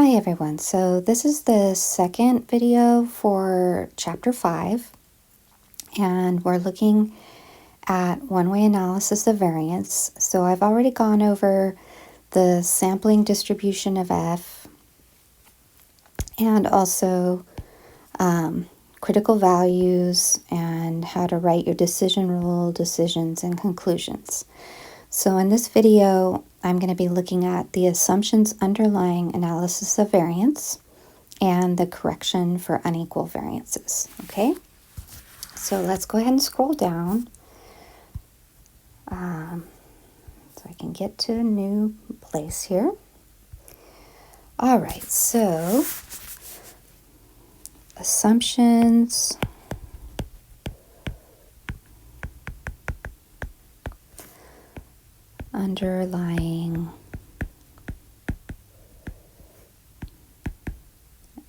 Hi everyone, so this is the second video for chapter 5 and we're looking at one-way analysis of variance. So I've already gone over the sampling distribution of F and also critical values and how to write your decision rule, decisions, and conclusions. So in this video, I'm going to be looking at the assumptions underlying analysis of variance and the correction for unequal variances, okay? So let's go ahead and scroll down so I can get to a new place here. All right, so assumptions underlying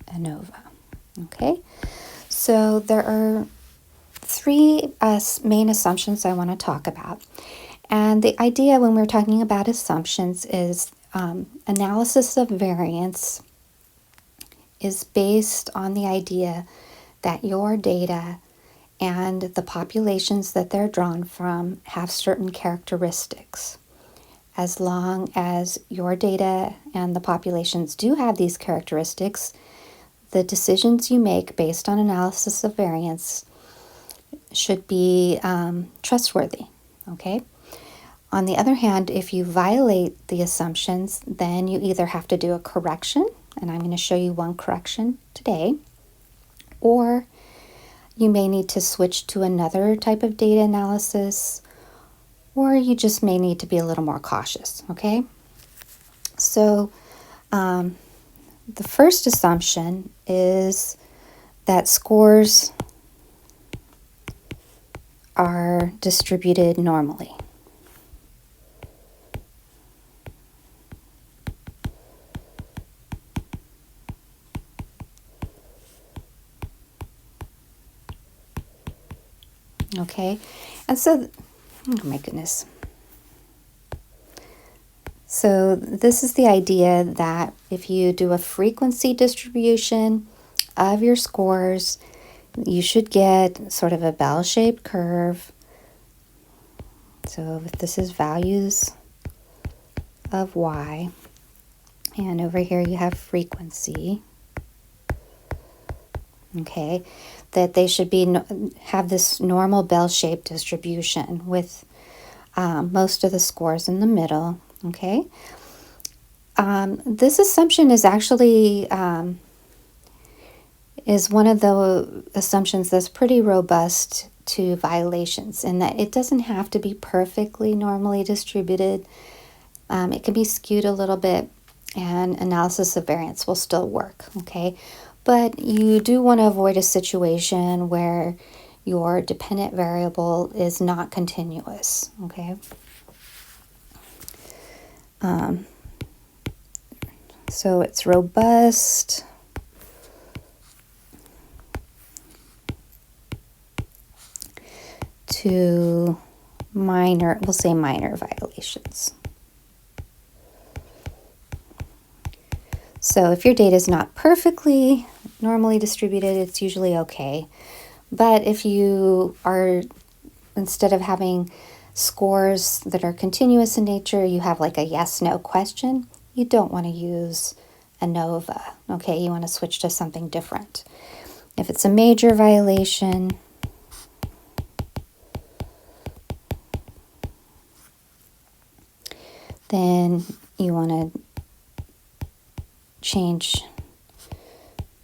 ANOVA. Okay, so there are three main assumptions I want to talk about. And the idea when we're talking about assumptions is analysis of variance is based on the idea that your data and the populations that they're drawn from have certain characteristics. As long as your data and the populations do have these characteristics, the decisions you make based on analysis of variance should be trustworthy, okay? On the other hand, if you violate the assumptions, then you either have to do a correction, and I'm going to show you one correction today, or you may need to switch to another type of data analysis, or you just may need to be a little more cautious, okay? So the first assumption is that scores are distributed normally. Okay, and so, oh my goodness. So this is the idea that if you do a frequency distribution of your scores, you should get sort of a bell-shaped curve. So if this is values of y, and over here you have frequency, okay, that they should be have this normal bell-shaped distribution with most of the scores in the middle, okay? This assumption is actually is one of the assumptions that's pretty robust to violations in that it doesn't have to be perfectly normally distributed. It can be skewed a little bit and analysis of variance will still work, okay? But you do want to avoid a situation where your dependent variable is not continuous, okay? So it's robust to minor, we'll say minor violations. So if your data is not perfectly normally distributed, it's usually okay. But if you are, instead of having scores that are continuous in nature, you have like a yes-no question, you don't want to use ANOVA, okay? You want to switch to something different. If it's a major violation, then you want to change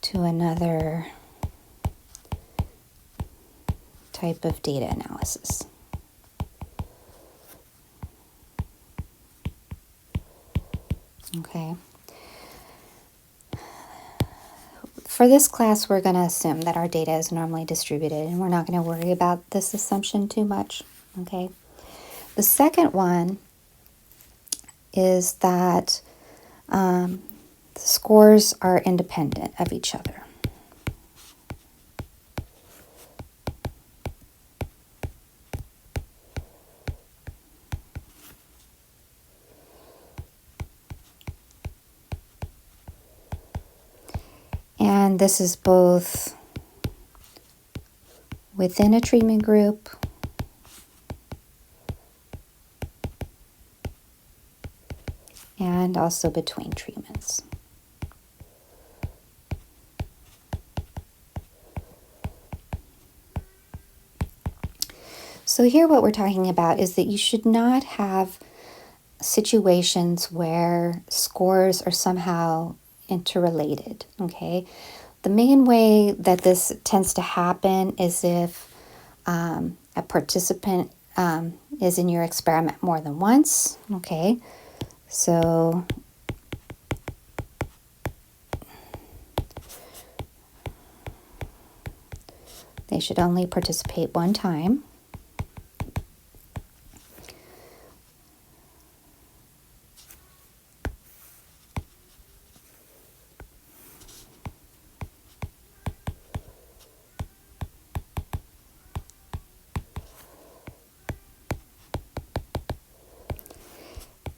to another type of data analysis. Okay. For this class, we're going to assume that our data is normally distributed, and we're not going to worry about this assumption too much, okay? The second one is that the scores are independent of each other. And this is both within a treatment group and also between treatments. So here what we're talking about is that you should not have situations where scores are somehow interrelated, okay? The main way that this tends to happen is if a participant is in your experiment more than once, okay? So they should only participate one time.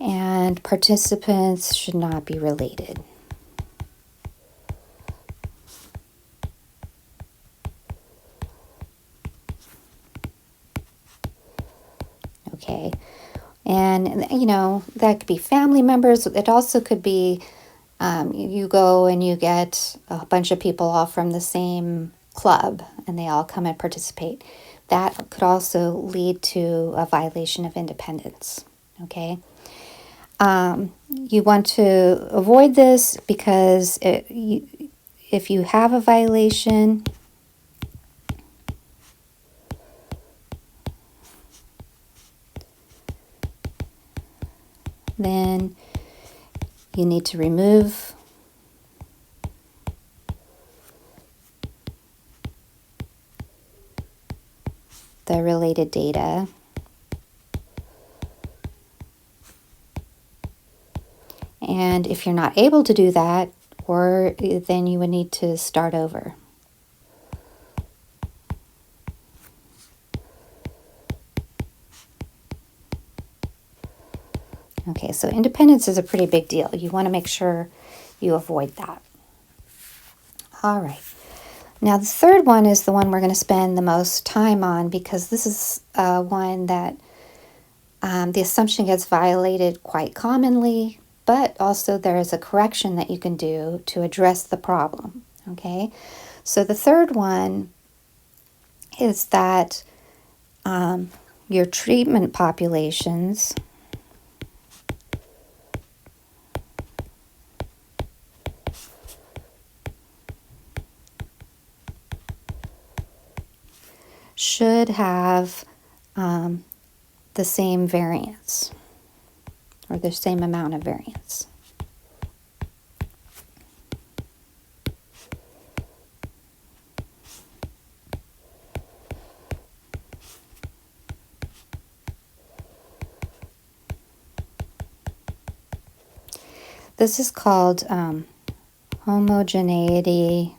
And participants should not be related. Okay, and you know, that could be family members. It also could be you go and you get a bunch of people all from the same club and they all come and participate. That could also lead to a violation of independence, okay? You want to avoid this because if you have a violation, then you need to remove the related data. And if you're not able to do that, or then you would need to start over. Okay, so independence is a pretty big deal. You want to make sure you avoid that. All right. Now the third one is the one we're going to spend the most time on because this is one that the assumption gets violated quite commonly, but also there is a correction that you can do to address the problem, okay? So the third one is that your treatment populations should have the same variance or the same amount of variance. This is called homogeneity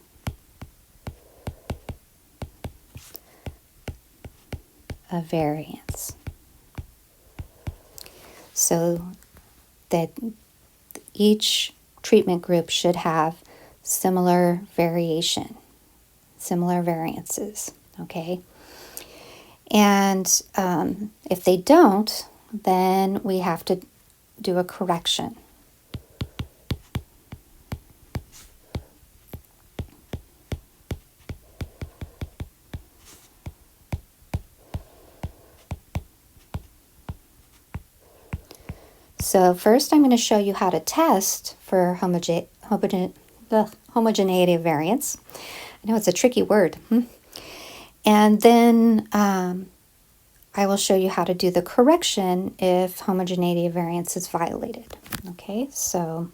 of variance. So that each treatment group should have similar variation, similar variances, okay? And if they don't, then we have to do a correction. So first I'm going to show you how to test for homogeneity of variance. I know it's a tricky word. And then I will show you how to do the correction if homogeneity of variance is violated. Okay, so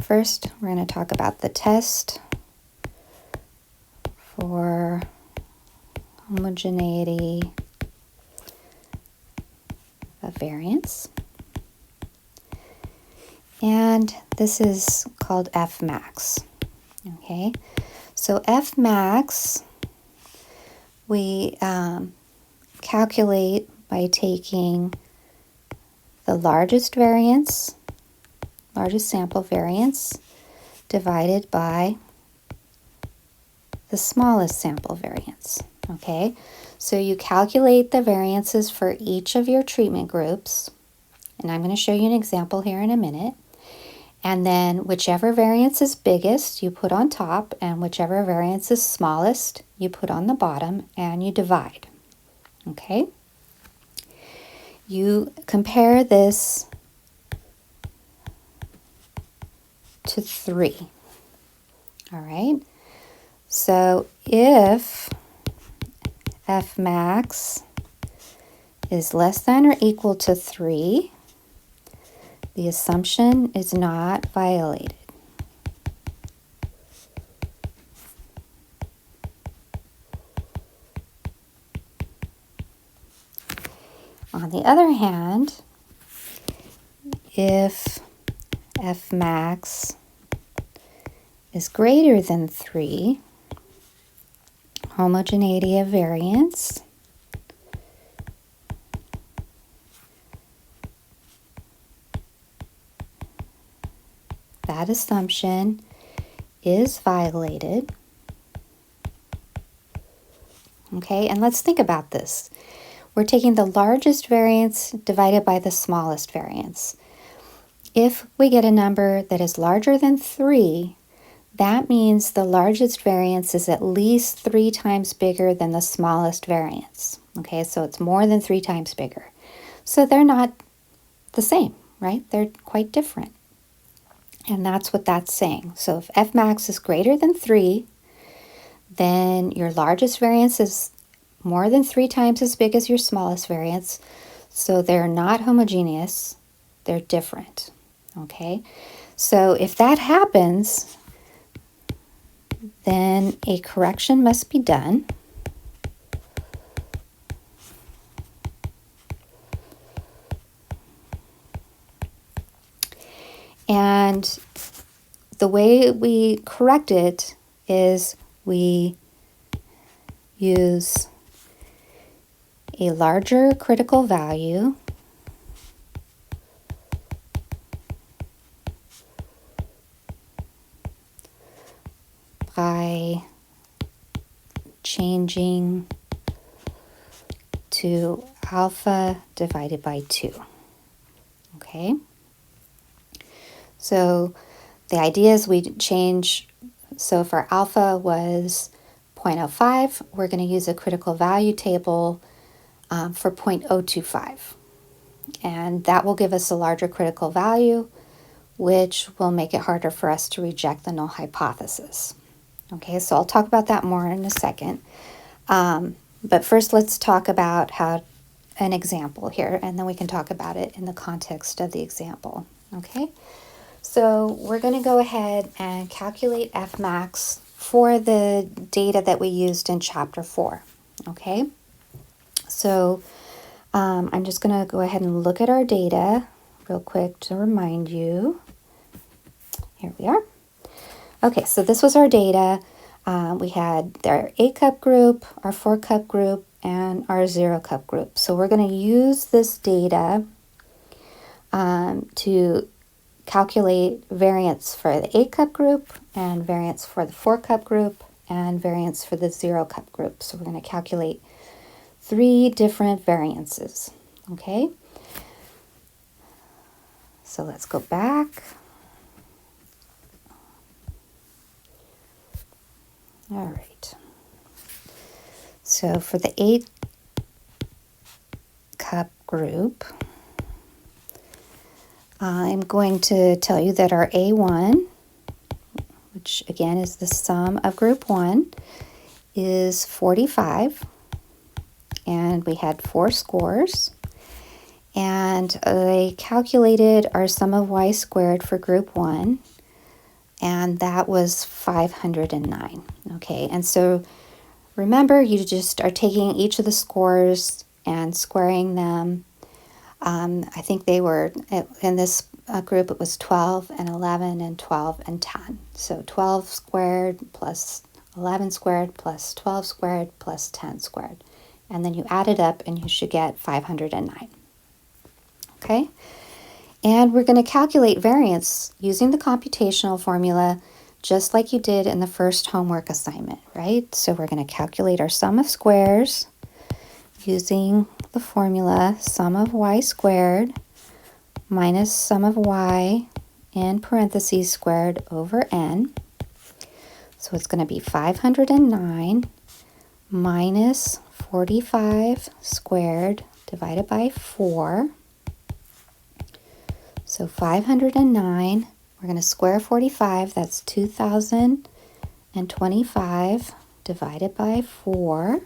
first we're going to talk about the test for homogeneity of variance. And this is called F max. Okay, so F max we calculate by taking the largest variance, largest sample variance, divided by the smallest sample variance. Okay, so you calculate the variances for each of your treatment groups, and I'm going to show you an example here in a minute. And then whichever variance is biggest, you put on top, and whichever variance is smallest, you put on the bottom, and you divide. Okay? You compare this to 3. All right? So if F max is less than or equal to 3, the assumption is not violated. On the other hand, if F max is greater than 3, homogeneity of variance, that assumption is violated. Okay, and let's think about this. We're taking the largest variance divided by the smallest variance. If we get a number that is larger than 3, that means the largest variance is at least 3 times bigger than the smallest variance. Okay, so it's more than 3 times bigger. So they're not the same, right? They're quite different. And that's what that's saying. So if F max is greater than 3, then your largest variance is more than 3 times as big as your smallest variance. So they're not homogeneous, they're different. Okay, so if that happens, then a correction must be done. And the way we correct it is we use a larger critical value by changing to alpha divided by 2. Okay? So the idea is we change, so if our alpha was 0.05, we're going to use a critical value table for 0.025. And that will give us a larger critical value, which will make it harder for us to reject the null hypothesis. Okay, so I'll talk about that more in a second. But first, let's talk about how an example here, and then we can talk about it in the context of the example. Okay, so we're going to go ahead and calculate F max for the data that we used in Chapter 4. Okay, so I'm just going to go ahead and look at our data real quick to remind you. Here we are. Okay, so this was our data. We had our 8-cup group, our 4-cup group, and our 0-cup group. So we're going to use this data to calculate variance for the 8-cup group, and variance for the 4-cup group, and variance for the 0-cup group. So we're going to calculate 3 different variances. Okay? So let's go back. All right. So for the 8-cup group, I'm going to tell you that our A1, which again is the sum of group 1, is 45. And we had 4 scores. And I calculated our sum of y squared for group 1. And that was 509. Okay, and so remember, you just are taking each of the scores and squaring them. I think they were, in this group, it was 12 and 11 and 12 and 10. So 12 squared plus 11 squared plus 12 squared plus 10 squared. And then you add it up and you should get 509. Okay? And we're going to calculate variance using the computational formula just like you did in the first homework assignment, right? So we're going to calculate our sum of squares using the formula sum of y squared minus sum of y in parentheses squared over n. So it's going to be 509 minus 45 squared divided by 4. So 509, we're going to square 45, that's 2,025 divided by 4.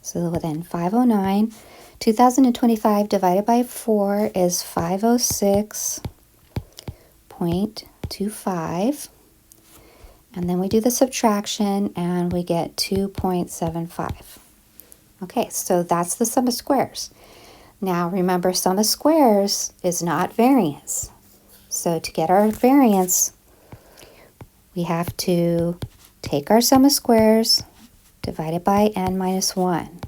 So then 509, 2,025 divided by 4 is 506.25. And then we do the subtraction and we get 2.75. Okay, so that's the sum of squares. Now remember, sum of squares is not variance. So to get our variance, we have to take our sum of squares divided by n minus 1.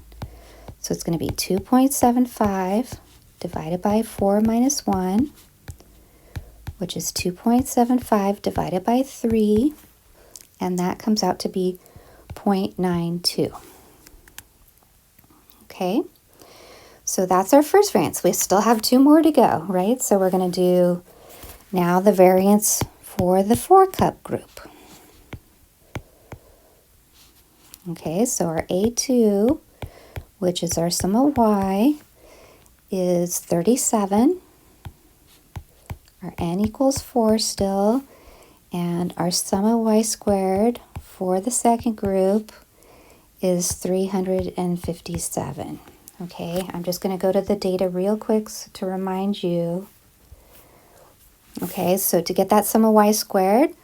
So it's going to be 2.75 divided by 4 minus 1, which is 2.75 divided by 3, and that comes out to be 0.92. Okay, so that's our first variance. We still have 2 more to go, right? So we're going to do now the variance for the 4-cup group. Okay, so our A2, which is our sum of y, is 37. Our n equals 4 still. And our sum of y squared for the second group is 357. Okay, I'm just going to go to the data real quick to remind you. Okay, so to get that sum of y squared,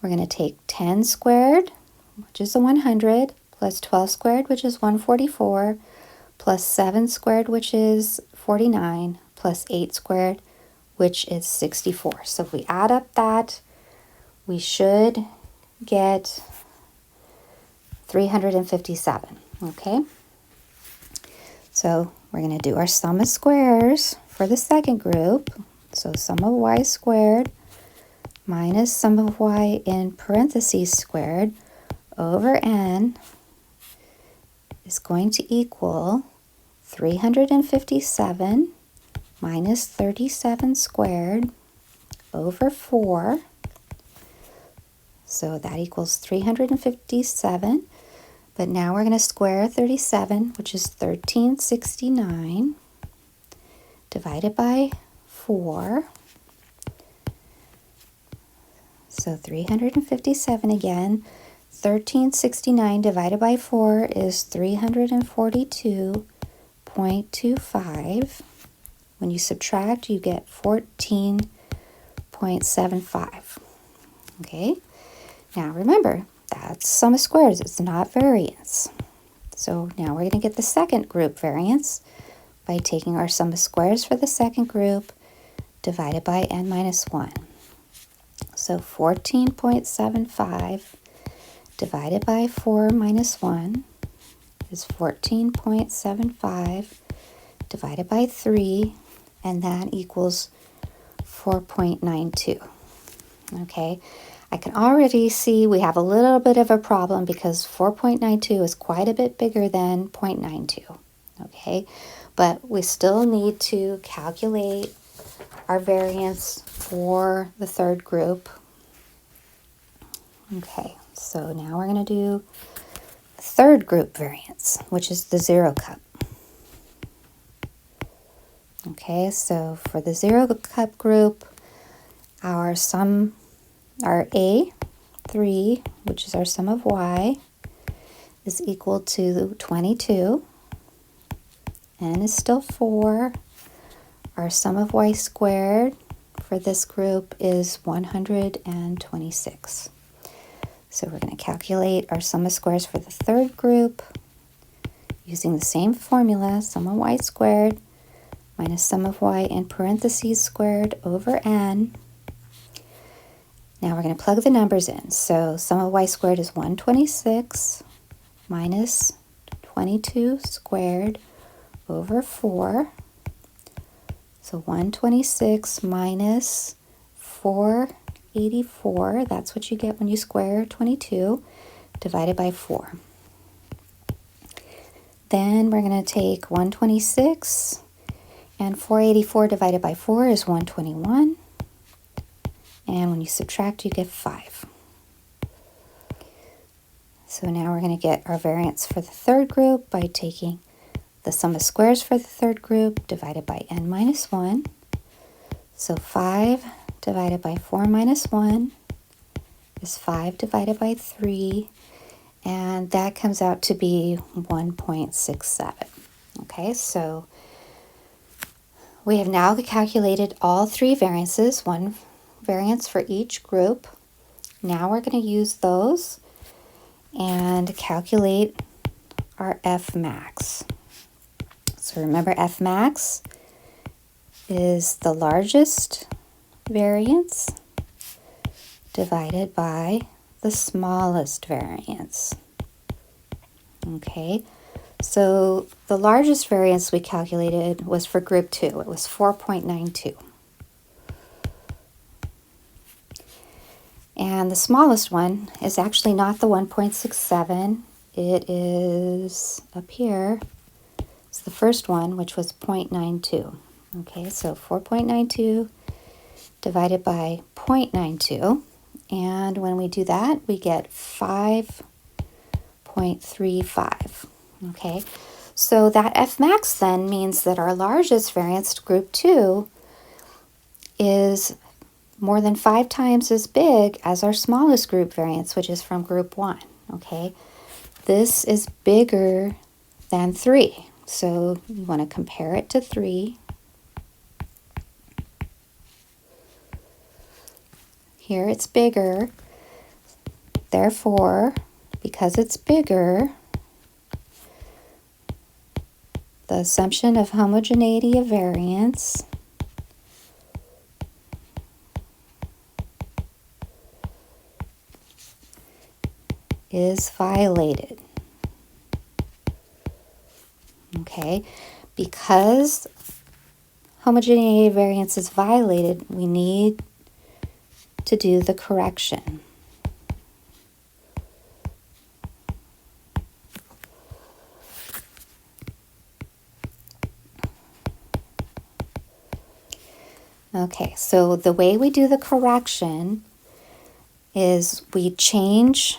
we're going to take 10 squared, which is 100, plus 12 squared, which is 144, plus 7 squared, which is 49, plus 8 squared, which is 64. So if we add up that, we should get 357, okay? So we're going to do our sum of squares for the second group. So sum of y squared minus sum of y in parentheses squared over n is going to equal 357 minus 37 squared over 4. So that equals 357. But now we're going to square 37, which is 1369, divided by 4. So 357 again. 1369 divided by 4 is 342.25. When you subtract, you get 14.75. Okay? Now remember, that's sum of squares. It's not variance. So now we're going to get the second group variance by taking our sum of squares for the second group divided by n minus 1. So 14.75 divided by 4 minus 1 is 14.75 divided by 3, and that equals 4.92. Okay, I can already see we have a little bit of a problem because 4.92 is quite a bit bigger than 0.92. Okay, but we still need to calculate our variance for the third group. Okay, so now we're going to do third group variance, which is the 0 cup. Okay, so for the 0 cup group, our A3, which is our sum of y, is equal to 22. N is still 4. Our sum of y squared for this group is 126. So we're going to calculate our sum of squares for the third group using the same formula, sum of y squared minus sum of y in parentheses squared over n. Now we're going to plug the numbers in. So sum of y squared is 126 minus 22 squared over 4. So 126 minus 484, that's what you get when you square 22, divided by 4. Then we're going to take 126, and 484 divided by 4 is 121. And when you subtract, you get 5. So now we're going to get our variance for the third group by taking the sum of squares for the third group divided by n minus 1. So 5 divided by 4 minus 1 is 5 divided by 3, and that comes out to be 1.67. Okay, so we have now calculated all three variances, one variance for each group. Now we're going to use those and calculate our F max. So remember, F max is the largest variance divided by the smallest variance. Okay, so the largest variance we calculated was for group 2. It was 4.92. And the smallest one is actually not the 1.67. It is up here. It's the first one, which was 0.92. Okay, so 4.92 divided by 0.92. And when we do that, we get 5.35. Okay, so that F max then means that our largest variance, group 2, is more than 5 times as big as our smallest group variance, which is from group 1. Okay, this is bigger than 3. So you want to compare it to 3. Here it's bigger. Therefore, because it's bigger, the assumption of homogeneity of variance is violated. Okay, because homogeneity of variance is violated, we need to do the correction. Okay, so the way we do the correction is we change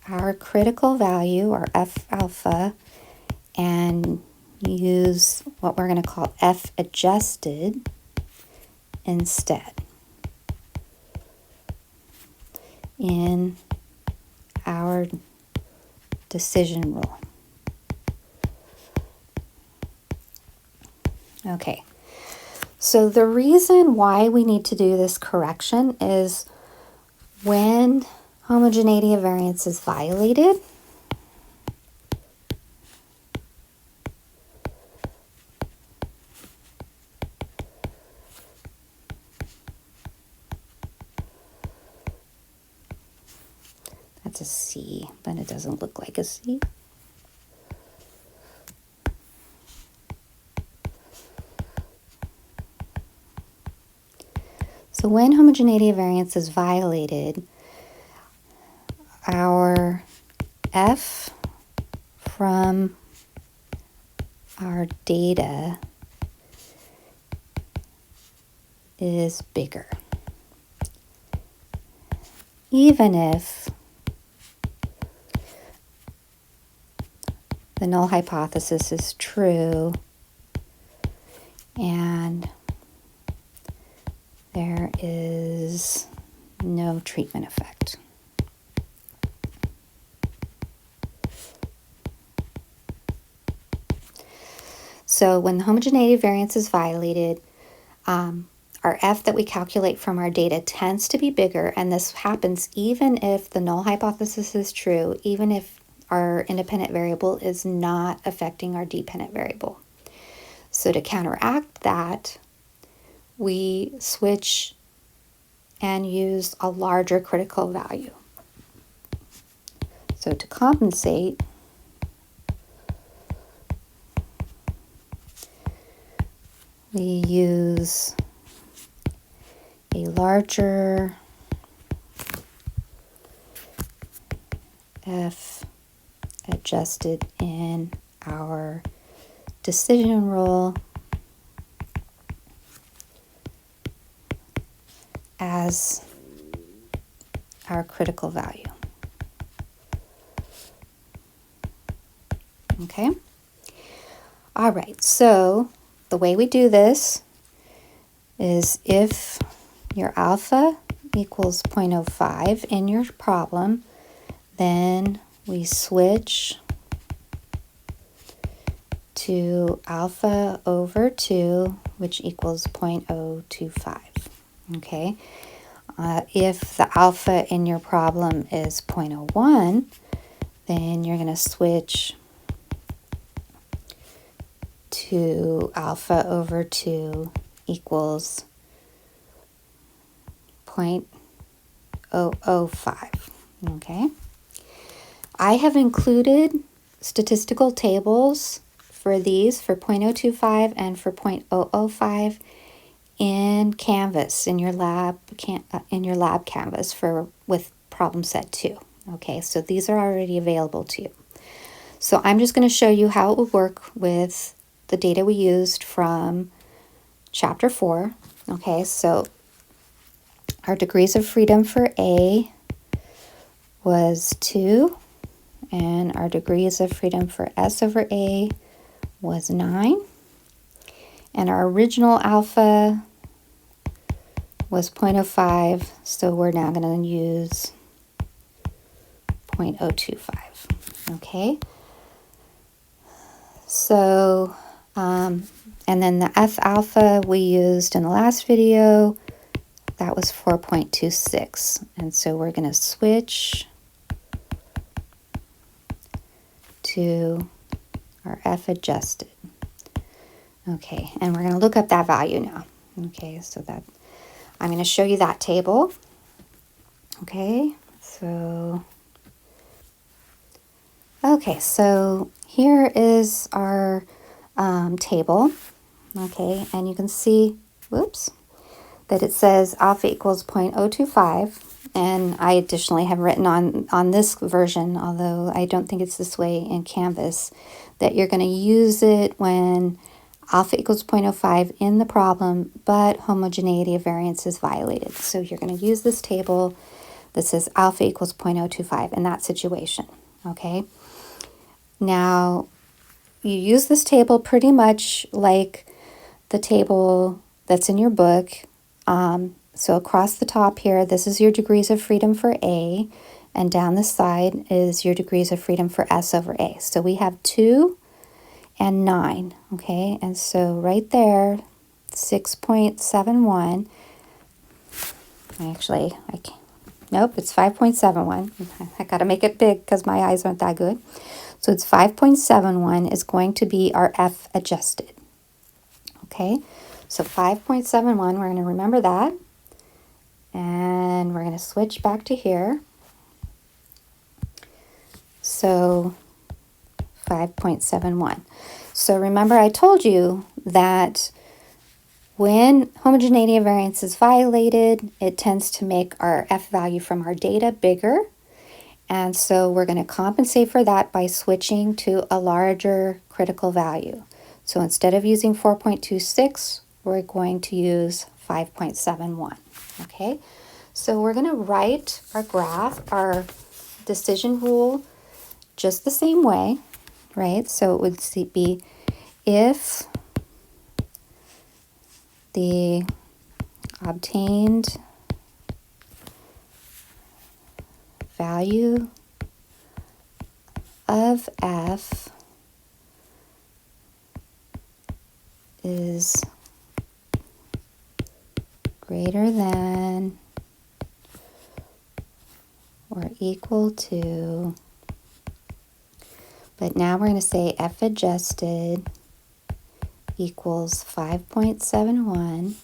our critical value, our F alpha, and use what we're going to call F adjusted instead in our decision rule. Okay, so the reason why we need to do this correction is when homogeneity of variance is violated, that's a C, but it doesn't look like a C. So when homogeneity of variance is violated, our F from our data is bigger, even if the null hypothesis is true and there is no treatment effect. So when the homogeneity of variance is violated, our F that we calculate from our data tends to be bigger, and this happens even if the null hypothesis is true, even if our independent variable is not affecting our dependent variable. So to counteract that, we switch and use a larger critical value. So to compensate, we use a larger F adjusted in our decision rule as our critical value. Okay? All right, so the way we do this is if your alpha equals 0.05 in your problem, then we switch to alpha over 2, which equals 0.025. Okay? If the alpha in your problem is 0.01, then you're going to switch to alpha over 2 equals 0.005. Okay? I have included statistical tables for these, for 0.025 and for 0.005 in Canvas, in your lab Canvas with problem set 2. Okay, so these are already available to you. So I'm just going to show you how it would work with the data we used from chapter 4. Okay, so our degrees of freedom for A was 2, and our degrees of freedom for S over A was 9, and our original alpha was 0.05, so we're now going to use 0.025. Okay, so and then the F alpha we used in the last video, that was 4.26, and so we're going to switch to our F adjusted. Okay, and we're going to look up that value now. Okay, so that I'm going to show you that table. Okay, so here is our table. Okay, and you can see, whoops, that it says alpha equals 0.025, and I additionally have written on this version, although I don't think it's this way in Canvas, that you're going to use it when alpha equals 0.05 in the problem, but homogeneity of variance is violated. So you're going to use this table that says alpha equals 0.025 in that situation. Okay. Now, you use this table pretty much like the table that's in your book. So across the top here, this is your degrees of freedom for A, and down the side is your degrees of freedom for S over A. So we have 2 and 9, okay? And so right there, 6.71, actually, nope, it's 5.71. I got to make it big because my eyes aren't that good. So it's 5.71 is going to be our F adjusted, okay? So 5.71, we're going to remember that. And we're going to switch back to here. So 5.71. So remember I told you that when homogeneity of variance is violated, it tends to make our F value from our data bigger. And so we're going to compensate for that by switching to a larger critical value. So instead of using 4.26, we're going to use 5.71. Okay, so we're going to write our graph, our decision rule, just the same way, right? So it would be if the obtained value of F is greater than or equal to, but now we're going to say F adjusted equals 5.71,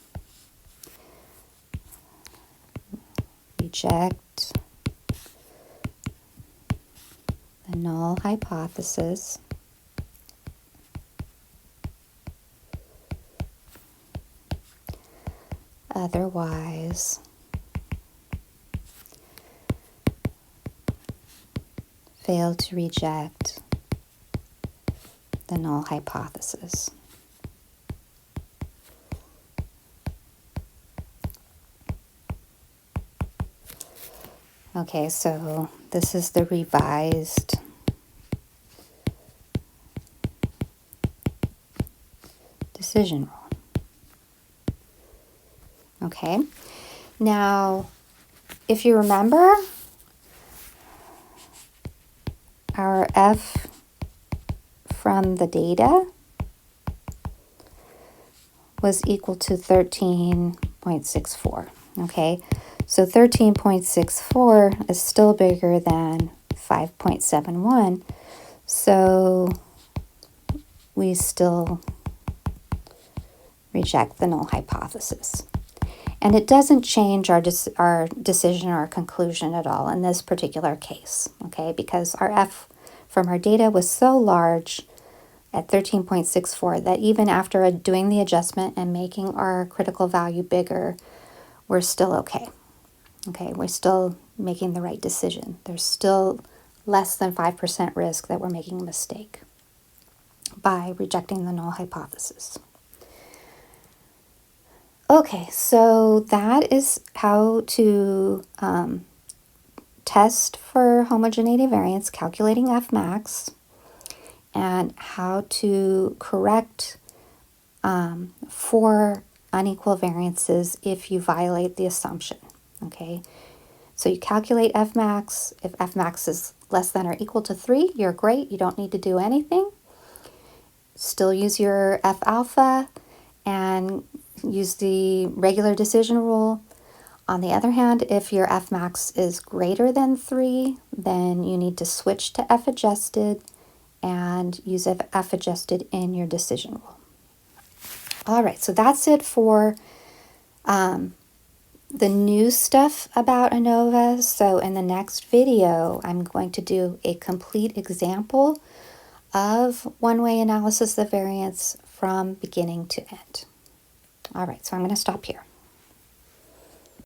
reject the null hypothesis, otherwise fail to reject the null hypothesis. Okay, so this is the revised decision rule. Okay, now if you remember, our F from the data was equal to 13.64. Okay, so 13.64 is still bigger than 5.71, so we still reject the null hypothesis. And it doesn't change our decision or conclusion at all in this particular case, okay, because our F from our data was so large at 13.64 that even after doing the adjustment and making our critical value bigger, we're still okay. Okay, we're still making the right decision. There's still less than 5% risk that we're making a mistake by rejecting the null hypothesis. Okay, so that is how to test for homogeneity variance, calculating F max, and how to correct for unequal variances if you violate the assumption. Okay, so you calculate F max. If F max is less than or equal to 3, you're great. You don't need to do anything. Still use your F alpha and use the regular decision rule. On the other hand, if your F max is greater than 3, then you need to switch to F adjusted and use F adjusted in your decision rule. All right, so that's it for the new stuff about ANOVA. So in the next video, I'm going to do a complete example of one-way analysis of variance from beginning to end. All right, so I'm going to stop here.